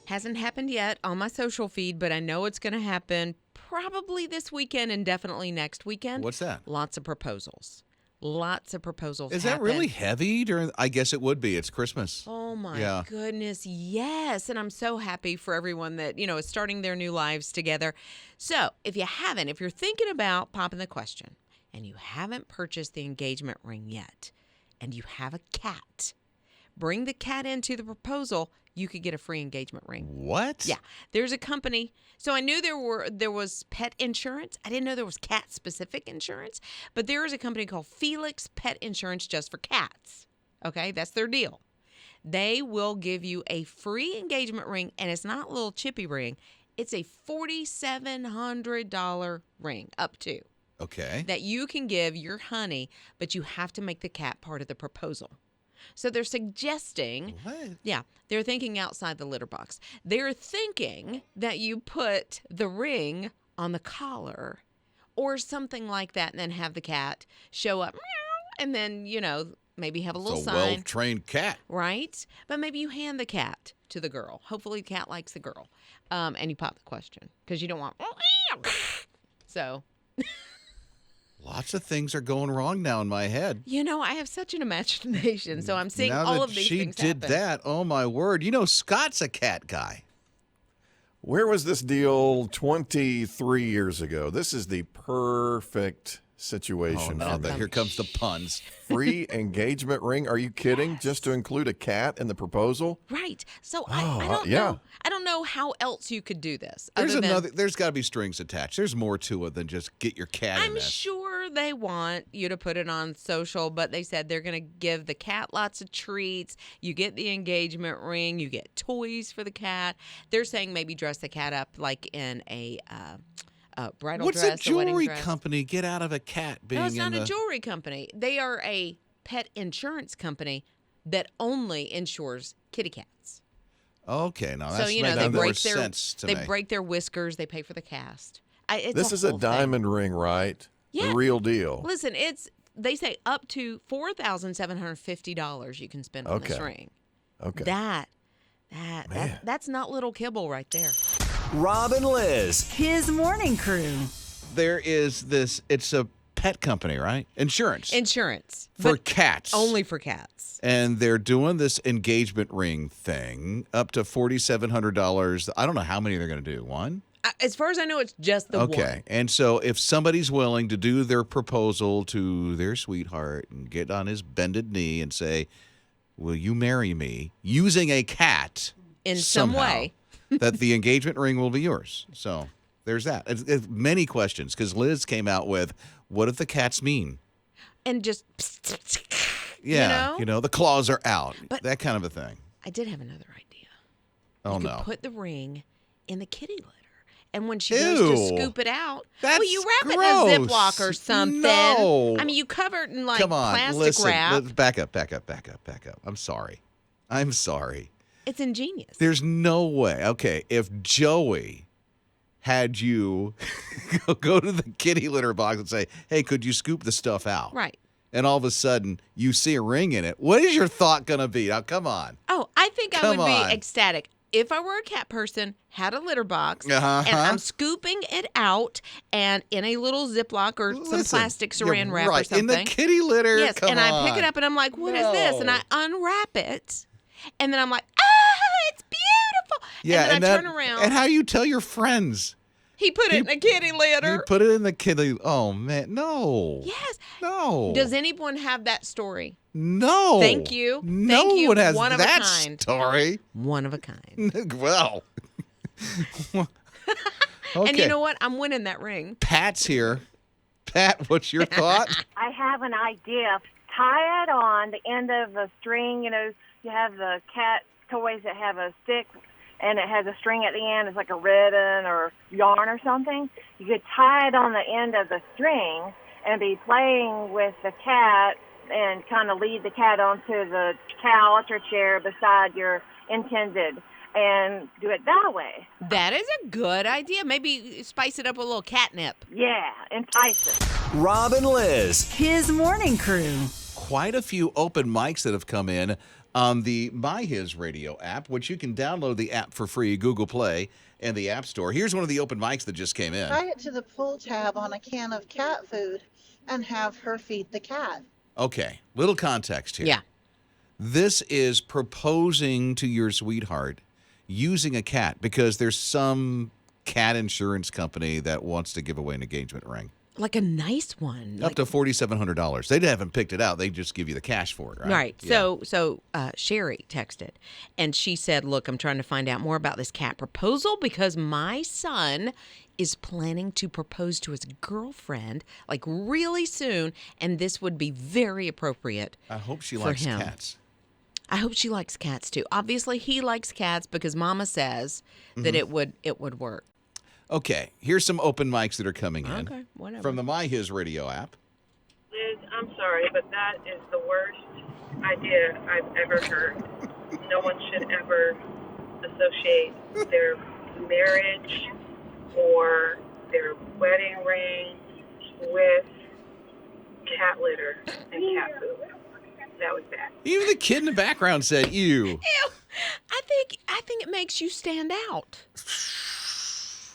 Hasn't happened yet on my social feed, but I know it's going to happen probably this weekend and definitely next weekend. What's that? Lots of proposals. Lots of proposals Is happen. that really heavy during? I guess it would be. It's Christmas. Oh, my goodness, yes. And I'm so happy for everyone that, is starting their new lives together. So if you're thinking about popping the question and you haven't purchased the engagement ring yet and you have a cat, bring the cat into the proposal. You could get a free engagement ring. What? Yeah. There's a company. So I knew there was pet insurance. I didn't know there was cat-specific insurance. But there is a company called Felix Pet Insurance just for cats. Okay? That's their deal. They will give you a free engagement ring, and it's not a little chippy ring. It's a $4,700 ring, up to. Okay. That you can give your honey, but you have to make the cat part of the proposal. So they're suggesting, they're thinking outside the litter box. They're thinking that you put the ring on the collar or something like that and then have the cat show up and then, maybe have a little sign. It's a well-trained cat. Right? But maybe you hand the cat to the girl. Hopefully the cat likes the girl. And you pop the question because you don't want, so... Lots of things are going wrong now in my head. I have such an imagination, so I'm seeing all of these things happen. She did that. Oh, my word. Scott's a cat guy. Where was this deal 23 years ago? This is the perfect situation. Oh, no, here comes the puns. Free engagement ring? Are you kidding? Yes. Just to include a cat in the proposal? Right. So I don't know. I don't know how else you could do this. There's got to be strings attached. There's more to it than just get your cat in I'm this. sure they want you to put it on social, but they said they're going to give the cat lots of treats. You get the engagement ring. You get toys for the cat. They're saying maybe dress the cat up like in a bridal What's dress. a jewelry dress. company get out of a cat being No, it's not a jewelry company. They are a pet insurance company that only insures kitty cats. Okay, now So, that's they making more break sense to they me. break their whiskers. They pay for the cast. This is a diamond ring, right? Yeah. The real deal. Listen, they say up to $4,750 you can spend on this ring. Okay. That's not little kibble right there. Rob and Lizz. His morning crew. There is this, it's a pet company, right? Insurance. For cats. Only for cats. And they're doing this engagement ring thing up to $4,700. I don't know how many they're going to do. One? As far as I know, it's just the one. Okay. And so if somebody's willing to do their proposal to their sweetheart and get on his bended knee and say, will you marry me, using a cat in some way, that the engagement ring will be yours. So there's that. It's many questions because Liz came out with, what if the cat's mean? And just, yeah, the claws are out. But that kind of a thing. I did have another idea. Oh, you no. could put the ring in the kitty litter. And when she goes to scoop it out, you wrap it in a Ziploc or something. No. I mean, you cover it in Come on, plastic wrap. Let's back up. I'm sorry. It's ingenious. There's no way. Okay, if Joey had you go to the kitty litter box and say, hey, could you scoop the stuff out? Right. And all of a sudden, you see a ring in it. What is your thought going to be? Now, come on. Oh, I think I would be ecstatic. If I were a cat person, had a litter box, and I'm scooping it out and in a little Ziploc or some plastic saran wrap or something. In the kitty litter. Yes, Come and on. I pick it up and I'm like, what is this? And I unwrap it. And then I'm like, it's beautiful. Yeah, and then I turn around. And how you tell your friends? He put it in a kitty litter. You put it in the kitty. Oh, man. No. Yes. No. Does anyone have that story? No. Thank you. No Thank you. one has One of that a kind. story. One of a kind. Well. Okay. And you know what? I'm winning that ring. Pat's here. Pat, what's your thought? I have an idea. Tie it on the end of a string. You have the cat toys that have a stick and it has a string at the end. It's like a ribbon or yarn or something. You could tie it on the end of the string and be playing with the cat and kind of lead the cat onto the couch or chair beside your intended and do it that way. That is a good idea. Maybe spice it up with a little catnip. Yeah, entice it. Rob and Lizz. His morning crew. Quite a few open mics that have come in on the My HISRadio app, which you can download the app for free, Google Play and the App Store. Here's one of the open mics that just came in. Tie it to the pull tab on a can of cat food and have her feed the cat. Okay, little context here. Yeah. This is proposing to your sweetheart using a cat because there's some cat insurance company that wants to give away an engagement ring. Like a nice one. Up to $4,700. They haven't picked it out. They just give you the cash for it, right? Right. Yeah. So Sherry texted, and she said, look, I'm trying to find out more about this cat proposal because my son is planning to propose to his girlfriend like really soon, and this would be very appropriate. I hope she for likes him. cats. I hope she likes cats too. Obviously, he likes cats because Mama says that it would work. Okay, here's some open mics that are coming in. Okay, whatever. From the My HISRadio app. Liz, I'm sorry, but that is the worst idea I've ever heard. No one should ever associate their marriage or their wedding ring with cat litter and cat food. That was bad. Even the kid in the background said, ew. Ew. I think it makes you stand out.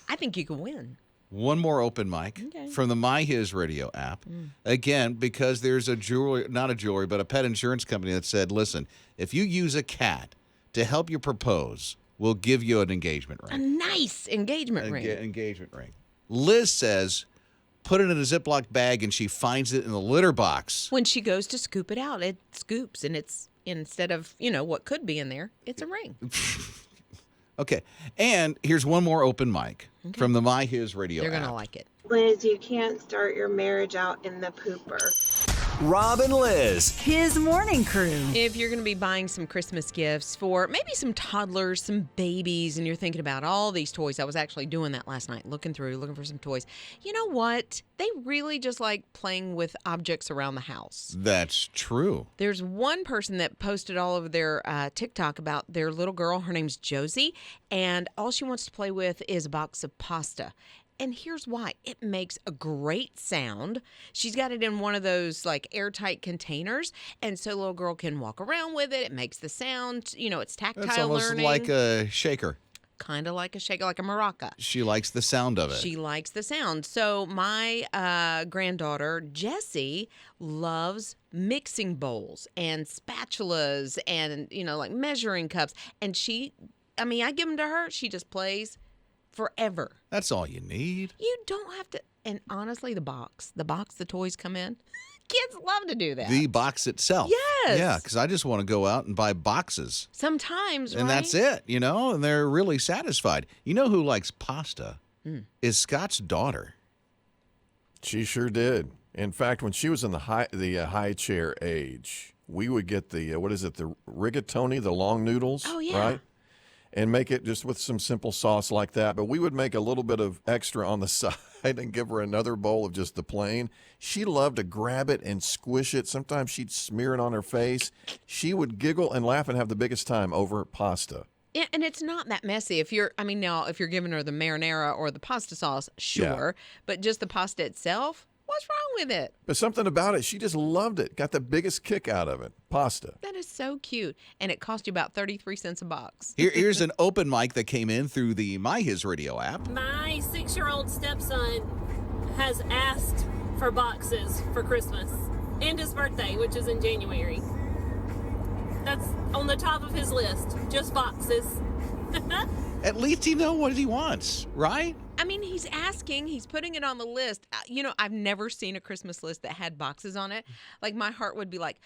I think you can win. One more open mic from the My HISRadio app. Again, because there's a but a pet insurance company that said, listen, if you use a cat to help you propose, we'll give you an engagement A ring. nice engagement ring. Engagement ring. Liz says, put it in a Ziploc bag, and she finds it in the litter box. When she goes to scoop it out, it scoops, and it's instead of, what could be in there, it's a ring. Okay. And here's one more open mic from the My HISRadio app. They're going to like it. Liz, you can't start your marriage out in the pooper. Rob and Lizz. His morning crew. If you're going to be buying some Christmas gifts for maybe some toddlers, some babies, and you're thinking about all these toys, I was actually doing that last night, looking for some toys. You know what? They really just like playing with objects around the house. That's true. There's one person that posted all over their TikTok about their little girl. Her name's Josie, and all she wants to play with is a box of pasta. And here's why. It makes a great sound. She's got it in one of those like airtight containers. And so little girl can walk around with it. It makes the sound, it's tactile It's almost learning. like a shaker. Kind of like a shaker, like a maraca. She likes the sound of it. She likes the sound. So my granddaughter, Jessie, loves mixing bowls and spatulas and, like measuring cups. And I give them to her. She just plays forever. That's all you need. You don't have to. And honestly, the box the toys come in, kids love to do that. The box itself. Yes. Yeah, because I just want to go out and buy boxes. Sometimes, And right? that's it, and they're really satisfied. You know who likes pasta? Is Scott's daughter. She sure did. In fact, when she was in the high chair age, we would get the the rigatoni, the long noodles. Oh, yeah. Right? And make it just with some simple sauce like that. But we would make a little bit of extra on the side and give her another bowl of just the plain. She loved to grab it and squish it. Sometimes she'd smear it on her face. She would giggle and laugh and have the biggest time over pasta. Yeah, and it's not that messy. If you're giving her the marinara or the pasta sauce, sure. Yeah. But just the pasta itself, what's wrong with it? But something about it, she just loved it. Got the biggest kick out of it. Pasta. That is so cute. And it cost you about 33 cents a box. Here's an open mic that came in through the My HISRadio app. My 6-year-old stepson has asked for boxes for Christmas and his birthday, which is in January. That's on the top of his list, just boxes. At least he knows what he wants, right? He's asking, he's putting it on the list. I've never seen a Christmas list that had boxes on it. Like, my heart would be like,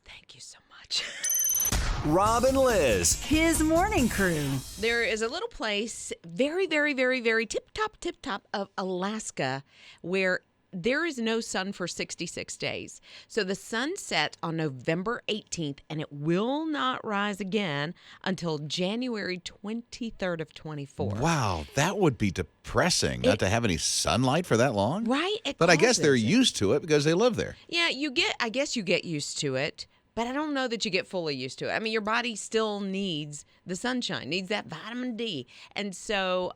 thank you so much. Rob and Lizz. His morning crew. There is a little place very, very, very, very tip top of Alaska where there is no sun for 66 days. So the sun sets on November 18th, and it will not rise again until January 23rd of 24. Wow, that would be depressing not to have any sunlight for that long. Right? But I guess they're causes it. used to it because they live there. Yeah, I guess you get used to it. But I don't know that you get fully used to it. I mean, your body still needs the sunshine, needs that vitamin D. And so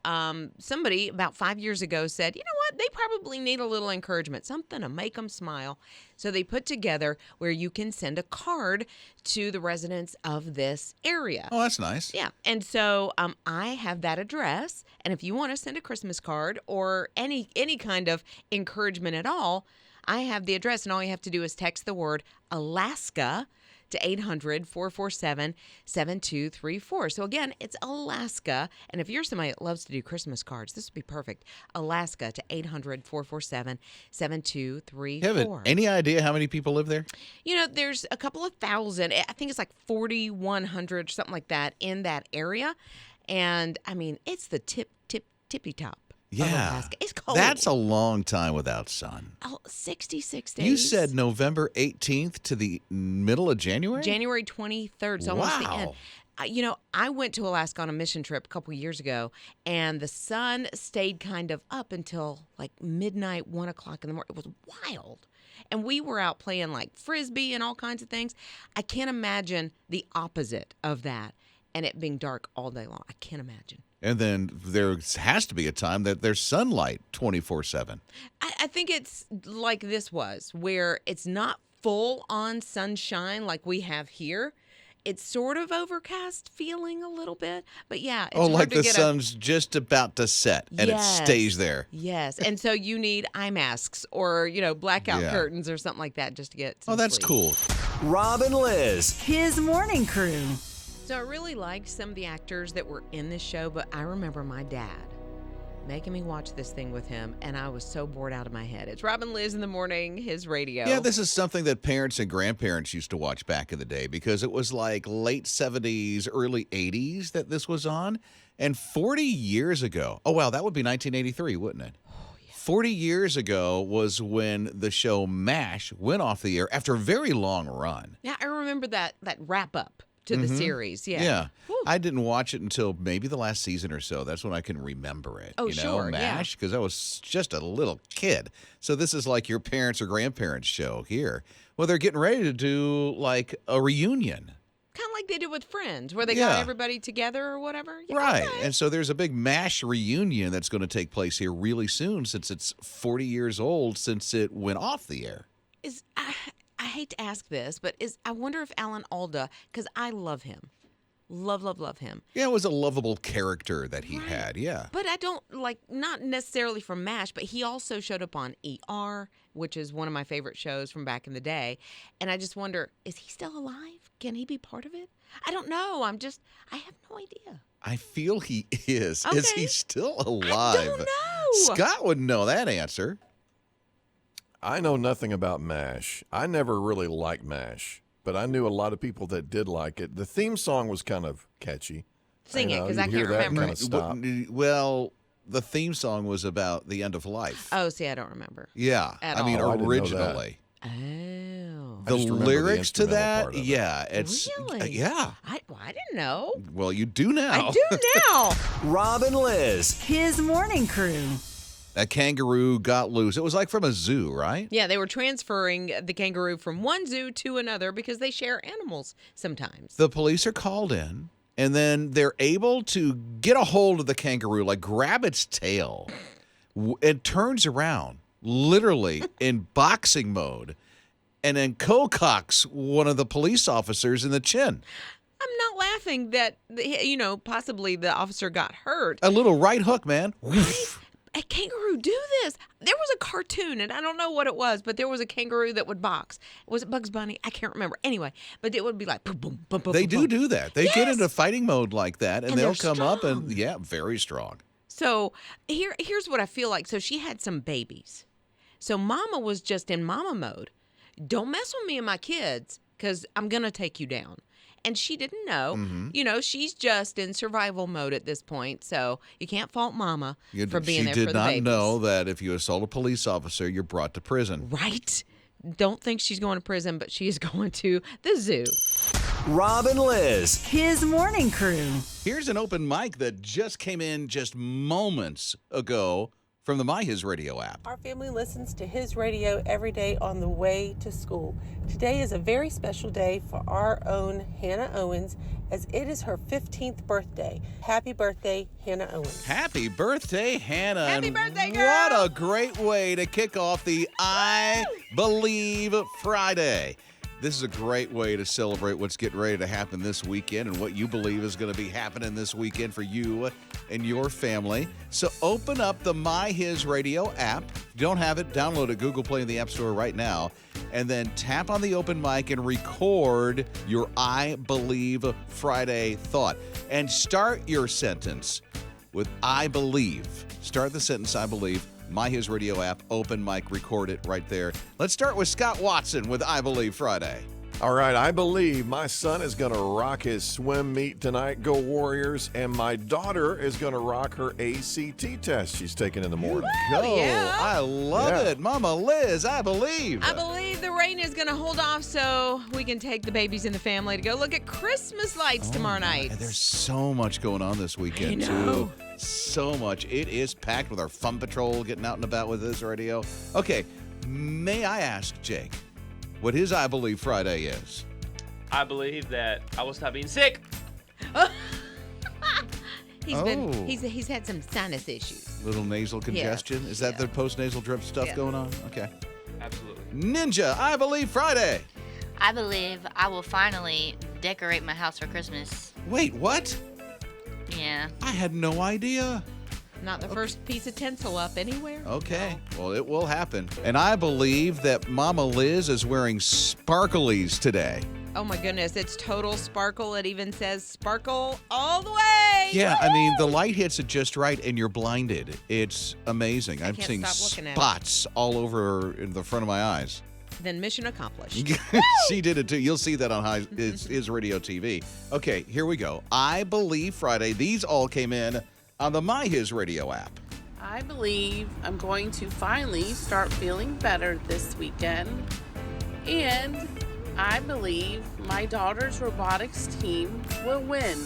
somebody about 5 years ago said, you know what? They probably need a little encouragement, something to make them smile. So they put together where you can send a card to the residents of this area. Oh, that's nice. Yeah. And so I have that address. And if you want to send a Christmas card or any kind of encouragement at all, I have the address, and all you have to do is text the word Alaska to 800-447-7234. So again, it's Alaska. And if you're somebody that loves to do Christmas cards, this would be perfect. Alaska to 800-447-7234. Have any idea how many people live there? You know, there's a couple of thousand. I think it's like 4,100, something like that in that area. And I mean, it's the tippy top. Yeah. Alaska. It's cold. That's a long time without sun. 66 days. You said November 18th to the middle of January? January 23rd, so almost the end. You know, I went to Alaska on a mission trip a couple years ago, and the sun stayed kind of up until like midnight, 1 o'clock in the morning. It was wild. And we were out playing like Frisbee and all kinds of things. I can't imagine the opposite of that, and it being dark all day long. I can't imagine. And then there has to be a time that there's sunlight 24/7. I think it's like this was, where it's not full on sunshine like we have here. It's sort of overcast feeling a little bit. But yeah, it's hard like to the get sun's just about to set and it stays there. Yes. And so you need eye masks or, blackout curtains or something like that just to get some that's sleep. cool. Rob and Lizz. His morning crew. So I really liked some of the actors that were in this show, but I remember my dad making me watch this thing with him, and I was so bored out of my head. It's Rob and Lizz in the morning, his radio. Yeah, this is something that parents and grandparents used to watch back in the day because it was like late 70s, early 80s that this was on. And 40 years ago, that would be 1983, wouldn't it? 40 years ago was when the show MASH went off the air after a very long run. Yeah, I remember that wrap up to the series. Yeah. I didn't watch it until maybe the last season or so. That's when I can remember it. Oh, sure, MASH, because I was just a little kid. So this is like your parents' or grandparents' show here. Well, they're getting ready to do like a reunion. Kind of like they did with Friends, where they got everybody together or whatever. Yeah, right. okay. And so there's a big MASH reunion that's going to take place here really soon since it's 40 years old since it went off the air. I hate to ask this, but I wonder if Alan Alda, because I love him. Love him. Yeah, it was a lovable character that he had, yeah. But I don't, not necessarily from MASH, but he also showed up on ER, which is one of my favorite shows from back in the day. And I just wonder, is he still alive? Can he be part of it? I don't know. I have no idea. I feel he is. Okay. Is he still alive? I don't know. Scott would know that answer. I know nothing about MASH. I never really liked MASH, but I knew a lot of people that did like it. The theme song was kind of catchy. Sing it, because I you'd hear can't that remember kind it. of stop. Well, the theme song was about the end of life. Oh, see, I don't remember. Yeah. At I mean, all. I didn't know originally. Oh. The I just remember lyrics the to that, part of it. Really? Yeah. I didn't know. Well, you do now. I do now. Rob and Lizz. His morning crew. A kangaroo got loose. It was like from a zoo, right? Yeah, they were transferring the kangaroo from one zoo to another because they share animals sometimes. The police are called in, and then they're able to get a hold of the kangaroo, like grab its tail. It turns around, literally in boxing mode, and then co-cocks one of the police officers in the chin. I'm not laughing that, possibly the officer got hurt. A little right hook, man. A kangaroo do this. There was a cartoon, and I don't know what it was, but there was a kangaroo that would box. Was it Bugs Bunny? I can't remember. Anyway, but it would be like boom, boom, boom, boom. They boom, do that. They get into fighting mode like that, and they'll they're come up and, strong. very strong. So here's what I feel like. So she had some babies. So Mama was just in Mama mode. Don't mess with me and my kids because I'm going to take you down. And she didn't know. Mm-hmm. She's just in survival mode at this point. So you can't fault Mama for being there for the babies. She did not know that if you assault a police officer, you're brought to prison. Right. Don't think she's going to prison, but she is going to the zoo. Rob and Lizz. His morning crew. Here's an open mic that just came in just moments ago from the My His Radio app. Our family listens to his radio every day on the way to school. Today is a very special day for our own Hannah Owens, as it is her 15th birthday. Happy birthday, Hannah Owens. Happy birthday, Hannah. Happy and birthday, girl. What a great way to kick off the I Believe Friday. This is a great way to celebrate what's getting ready to happen this weekend and what you believe is going to be happening this weekend for you and your family. So open up the My His Radio app. If you don't have it, download it, Google Play in the App Store right now, and then tap on the open mic and record your I Believe Friday thought. And start your sentence with I believe. Start the sentence, I believe. My His Radio app, open mic, record it right there. Let's start with Scott Watson with I Believe Friday. All right, I believe my son is going to rock his swim meet tonight. Go Warriors. And my daughter is going to rock her ACT test she's taking in the morning. Go. yeah. I love it. Mama Liz, I believe. I believe the rain is going to hold off so we can take the babies and the family to go look at Christmas lights tomorrow night. And there's so much going on this weekend, I know. too. So much. It is packed with our Fun Patrol getting out and about with this radio. Okay, may I ask Jake what his I Believe Friday is? I believe that I will stop being sick. He's had some sinus issues. Little nasal congestion? Is that the post-nasal drip stuff going on? Okay. Absolutely. Ninja, I Believe Friday. I believe I will finally decorate my house for Christmas. Wait, what? Yeah. I had no idea. Not the first piece of tinsel up anywhere. Okay. Well, it will happen. And I believe that Mama Liz is wearing sparklies today. Oh my goodness, it's total sparkle. It even says sparkle all the way. Yeah, Woo! I mean, the light hits it just right and you're blinded. It's amazing. I'm can't seeing stop looking at it. spots all over in the front of my eyes. Then mission accomplished. She did it too. You'll see that on his radio TV. Okay, here we go. I Believe Friday. These all came in on the My His Radio app. I believe I'm going to finally start feeling better this weekend. And I believe my daughter's robotics team will win.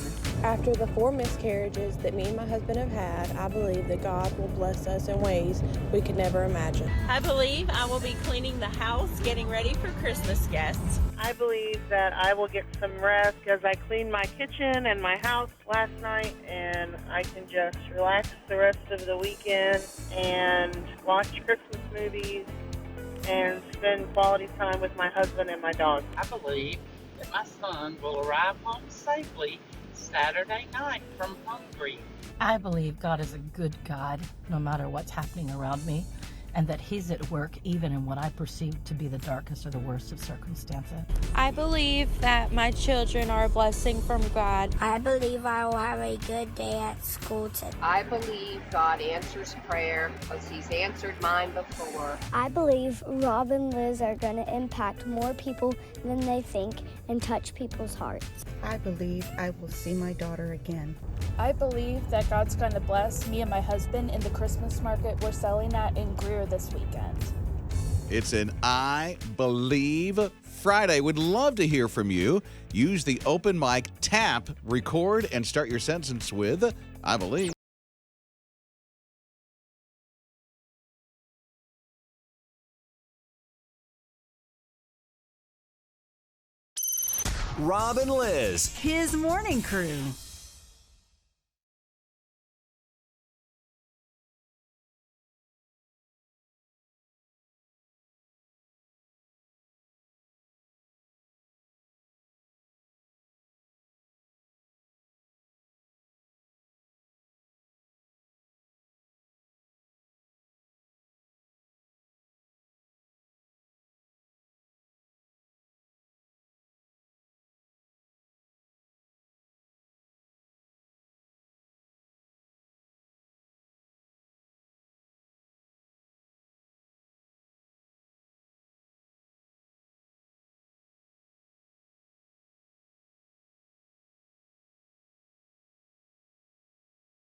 After the 4 miscarriages that me and my husband have had, I believe that God will bless us in ways we could never imagine. I believe I will be cleaning the house, getting ready for Christmas guests. I believe that I will get some rest because I cleaned my kitchen and my house last night, and I can just relax the rest of the weekend and watch Christmas movies and spend quality time with my husband and my dog. I believe that my son will arrive home safely Saturday night from Hungary. I believe God is a good God, no matter what's happening around me, and that He's at work even in what I perceive to be the darkest or the worst of circumstances. I believe that my children are a blessing from God. I believe I will have a good day at school today. I believe God answers prayer because He's answered mine before. I believe Rob and Lizz are going to impact more people than they think and touch people's hearts. I believe I will see my daughter again. I believe that God's going to bless me and my husband in the Christmas market we're selling at in Greer this weekend. It's an I Believe Friday. Would love to hear from you. Use the open mic, tap, record, and start your sentence with I believe. Rob and Lizz. His morning crew.